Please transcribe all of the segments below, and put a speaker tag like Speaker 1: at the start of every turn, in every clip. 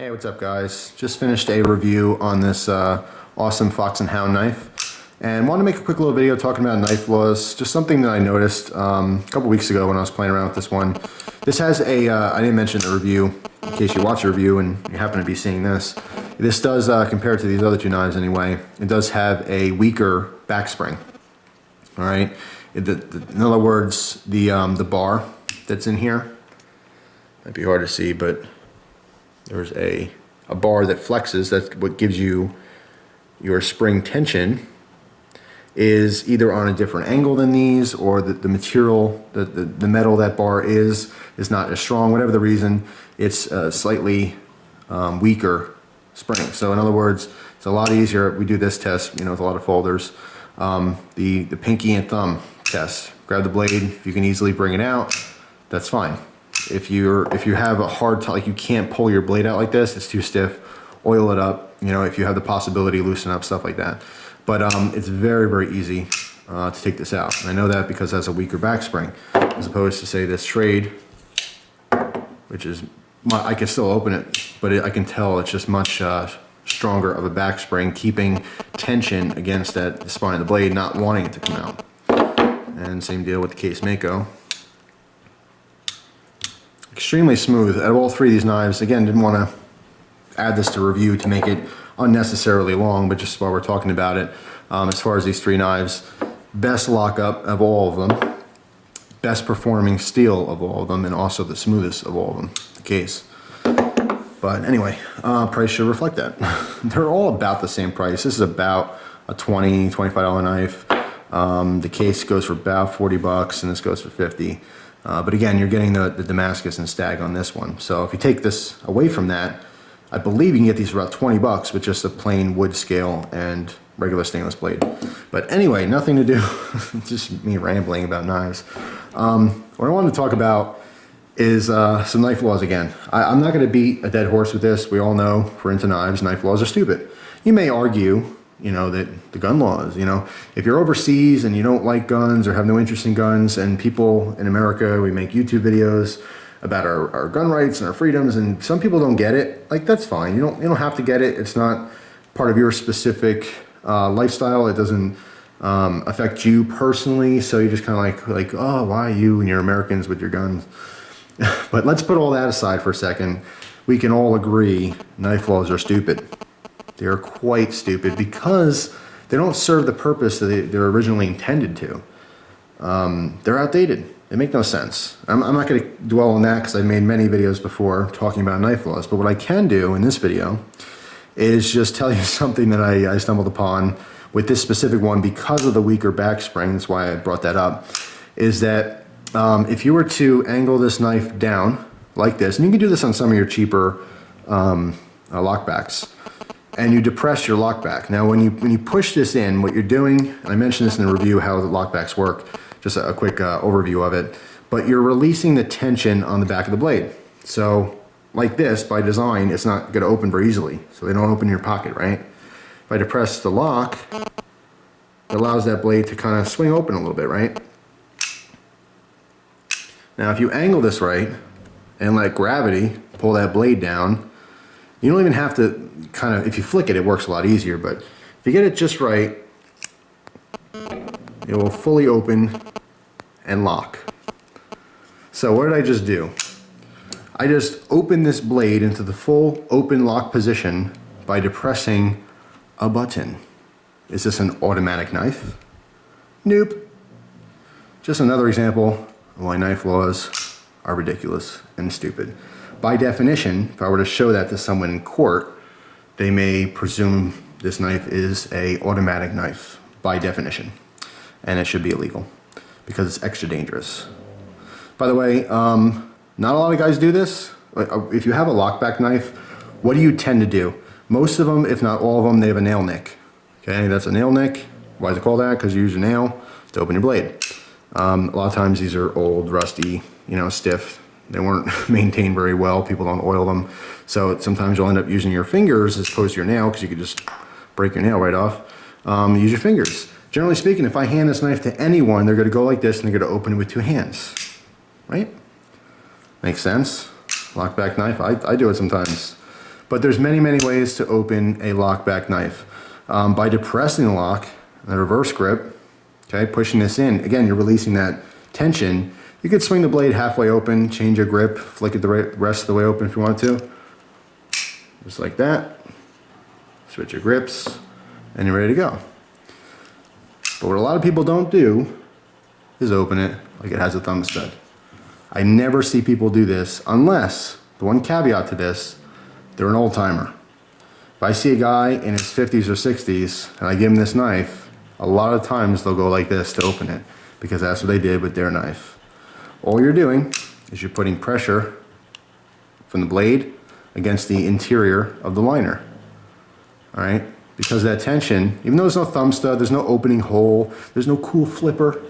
Speaker 1: Hey, what's up guys? Just finished a review on this awesome Fox and Hound knife and wanted to make a quick little video talking about knife flaws. Just something that I noticed a couple weeks ago when I was playing around with this one. This has a, I didn't mention the review, in case you watch the review and you happen to be seeing this. This does, compared to these other two knives anyway, it does have a weaker back spring. Alright? In other words, the bar that's in here, might be hard to see, but there's a bar that flexes. That's what gives you your spring tension, is either on a different angle than these, or the material, the metal that bar is not as strong. Whatever the reason, it's a slightly weaker spring. So in other words, it's a lot easier. We do this test, you know, with a lot of folders. The pinky and thumb test. Grab the blade. If you can easily bring it out, that's fine. If you have a hard time, like you can't pull your blade out like this, it's too stiff, oil it up. You know, if you have the possibility, loosen up, stuff like that. But it's very, very easy to take this out. And I know that because it has a weaker back spring, as opposed to say this Trade, which is, I can still open it, but I can tell it's just much stronger of a back spring, keeping tension against the spine of the blade, not wanting it to come out. And same deal with the Case Mako. Extremely smooth. Out of all three of these knives, again, didn't want to add this to review to make it unnecessarily long, but just while we're talking about it, as far as these three knives, best lockup of all of them, best performing steel of all of them, and also the smoothest of all of them, the Case. But anyway, price should reflect that. They're all about the same price. This is about a $20, $25 knife. The Case goes for about 40 bucks, and this goes for 50. But again, you're getting the Damascus and Stag on this one. So if you take this away from that, I believe you can get these for about 20 bucks with just a plain wood scale and regular stainless blade. But anyway, nothing to do, just me rambling about knives. What I wanted to talk about is some knife flaws again. I'm not going to beat a dead horse with this. We all know, if we're into knives, knife flaws are stupid. You may argue, you know, that the gun laws, you know, if you're overseas and you don't like guns or have no interest in guns, and people in America, we make YouTube videos about our gun rights and our freedoms, and some people don't get it, like, that's fine. You don't have to get it. It's not part of your specific lifestyle. It doesn't affect you personally, so you just kind of like, oh, why you and your Americans with your guns? But let's put all that aside for a second. We can all agree knife laws are stupid. They are quite stupid because they don't serve the purpose that they're originally intended to. They're outdated. They make no sense. I'm not going to dwell on that because I've made many videos before talking about knife flaws. But what I can do in this video is just tell you something that I stumbled upon with this specific one because of the weaker back spring. That's why I brought that up. Is that if you were to angle this knife down like this, and you can do this on some of your cheaper lockbacks, and you depress your lockback. Now when you push this in, what you're doing, and I mentioned this in the review how the lockbacks work, just a quick overview of it, but you're releasing the tension on the back of the blade. So like this, by design, it's not going to open very easily, so they don't open in your pocket, right? If I depress the lock, it allows that blade to kind of swing open a little bit, right? Now if you angle this right and let gravity pull that blade down, you don't even have to kind of, if you flick it, it works a lot easier, but if you get it just right, it will fully open and lock. So what did I just do? I just opened this blade into the full open lock position by depressing a button. Is this an automatic knife? Nope. Just another example of why knife laws are ridiculous and stupid. By definition, if I were to show that to someone in court, they may presume this knife is an automatic knife by definition, and it should be illegal because it's extra dangerous. By the way, not a lot of guys do this. If you have a lockback knife, what do you tend to do? Most of them, if not all of them, they have a nail nick. Okay, that's a nail nick. Why is it called that? Because you use a nail to open your blade. A lot of times these are old, rusty, you know, stiff. They weren't maintained very well. People don't oil them. So sometimes you'll end up using your fingers as opposed to your nail because you could just break your nail right off. Use your fingers. Generally speaking, if I hand this knife to anyone, they're going to go like this and they're going to open it with two hands. Right? Makes sense. Lockback knife. I do it sometimes. But there's many, many ways to open a lockback knife. By depressing the lock, the reverse grip, okay, pushing this in, again, you're releasing that tension. You could swing the blade halfway open, change your grip, flick it the rest of the way open if you want to. Just like that. Switch your grips, and you're ready to go. But what a lot of people don't do is open it like it has a thumb stud. I never see people do this unless, the one caveat to this, they're an old timer. If I see a guy in his 50s or 60s and I give him this knife, a lot of times they'll go like this to open it because that's what they did with their knife. All you're doing is you're putting pressure from the blade against the interior of the liner. All right? Because of that tension, even though there's no thumb stud, there's no opening hole, there's no cool flipper.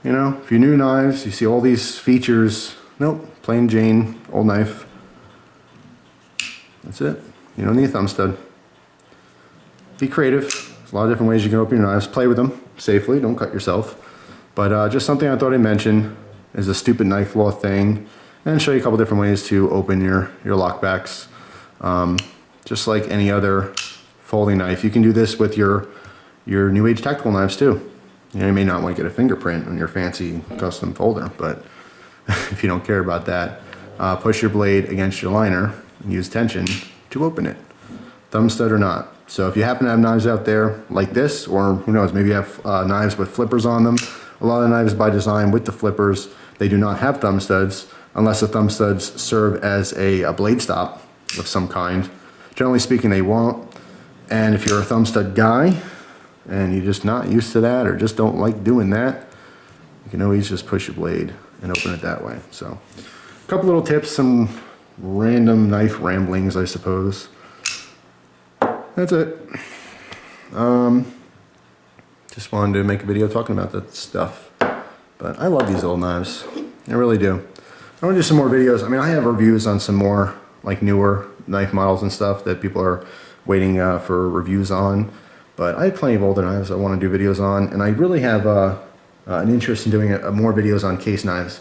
Speaker 1: You know, if you're new knives, you see all these features. Nope, plain Jane, old knife. That's it. You don't need a thumb stud. Be creative. There's a lot of different ways you can open your knives. Play with them safely, don't cut yourself. But just something I thought I'd mention is a stupid knife law thing, and show you a couple different ways to open your lockbacks. Just like any other folding knife, you can do this with your new age tactical knives too. You know, you may not want to get a fingerprint on your fancy custom folder, but if you don't care about that, push your blade against your liner and use tension to open it, thumb stud or not. So if you happen to have knives out there like this, or who knows, maybe you have knives with flippers on them. A lot of knives by design with the flippers, they do not have thumb studs unless the thumb studs serve as a blade stop of some kind. Generally speaking, they won't. And if you're a thumb stud guy and you're just not used to that or just don't like doing that, you can always just push your blade and open it that way. So a couple little tips, some random knife ramblings, I suppose. That's it. Just wanted to make a video talking about that stuff. But I love these old knives. I really do. I want to do some more videos. I mean, I have reviews on some more like newer knife models and stuff that people are waiting for reviews on. But I have plenty of older knives I want to do videos on. And I really have an interest in doing more videos on case knives.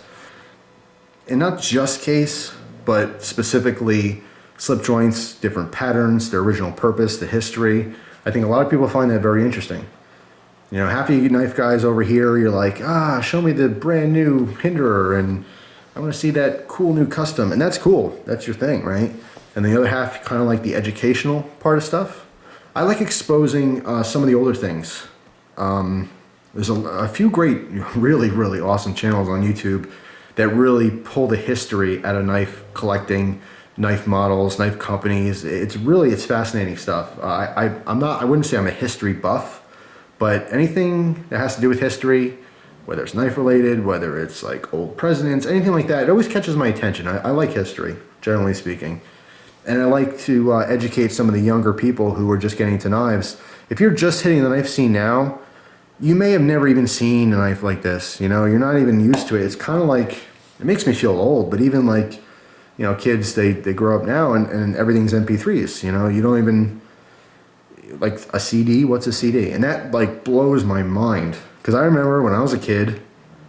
Speaker 1: And not just case, but specifically slip joints, different patterns, their original purpose, the history. I think a lot of people find that very interesting. You know, half of you knife guys over here, you're like, show me the brand new Hinderer, and I want to see that cool new custom. And that's cool. That's your thing, right? And the other half, kind of like the educational part of stuff. I like exposing some of the older things. There's a few great, really, really awesome channels on YouTube that really pull the history out of knife collecting, knife models, knife companies. It's fascinating stuff. I wouldn't say I'm a history buff, but anything that has to do with history, whether it's knife related, whether it's like old presidents, anything like that, it always catches my attention. I like history, generally speaking. And I like to educate some of the younger people who are just getting into knives. If you're just hitting the knife scene now, you may have never even seen a knife like this. You know, you're not even used to it. It's kind of like, it makes me feel old, but even like, you know, kids, they grow up now and everything's MP3s, you know, you don't even, like a CD, what's a CD? And that like blows my mind. Because I remember when I was a kid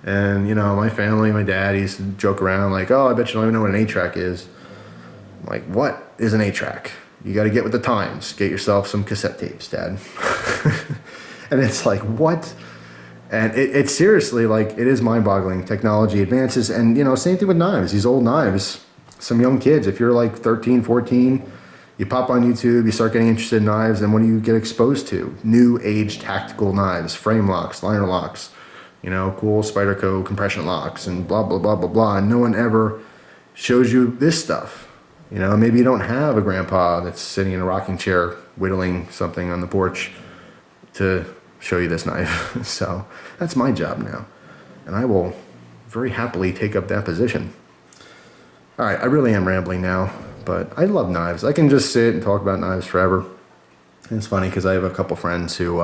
Speaker 1: and, you know, my family, my dad used to joke around like, oh, I bet you don't even know what an 8-track is. I'm like, what is an 8-track? You got to get with the times. Get yourself some cassette tapes, Dad. And it's like, what? And it's seriously like, it is mind-boggling. Technology advances. And, you know, same thing with knives. These old knives, some young kids, if you're like 13, 14, you pop on YouTube, you start getting interested in knives, and what do you get exposed to? New age tactical knives, frame locks, liner locks, you know, cool Spyderco compression locks, and blah, blah, blah, blah, blah. And no one ever shows you this stuff. You know, maybe you don't have a grandpa that's sitting in a rocking chair whittling something on the porch to show you this knife. So that's my job now. And I will very happily take up that position. All right, I really am rambling now. But I love knives. I can just sit and talk about knives forever. And it's funny because I have a couple friends who,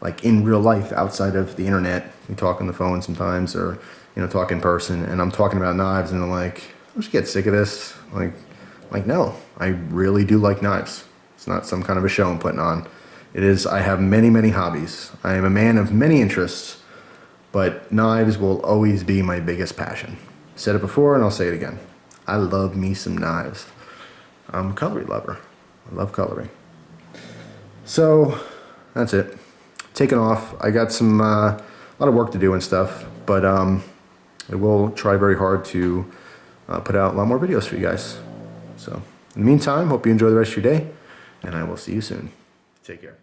Speaker 1: like in real life, outside of the internet, we talk on the phone sometimes, or you know, talk in person, and I'm talking about knives, and they're like, "I just get sick of this." Like, no, I really do like knives. It's not some kind of a show I'm putting on. It is. I have many, many hobbies. I am a man of many interests, but knives will always be my biggest passion. Said it before, and I'll say it again. I love me some knives. I'm a cutlery lover. I love cutlery. So that's it. Taking off. I got some a lot of work to do and stuff, but I will try very hard to put out a lot more videos for you guys. So in the meantime, hope you enjoy the rest of your day, and I will see you soon. Take care.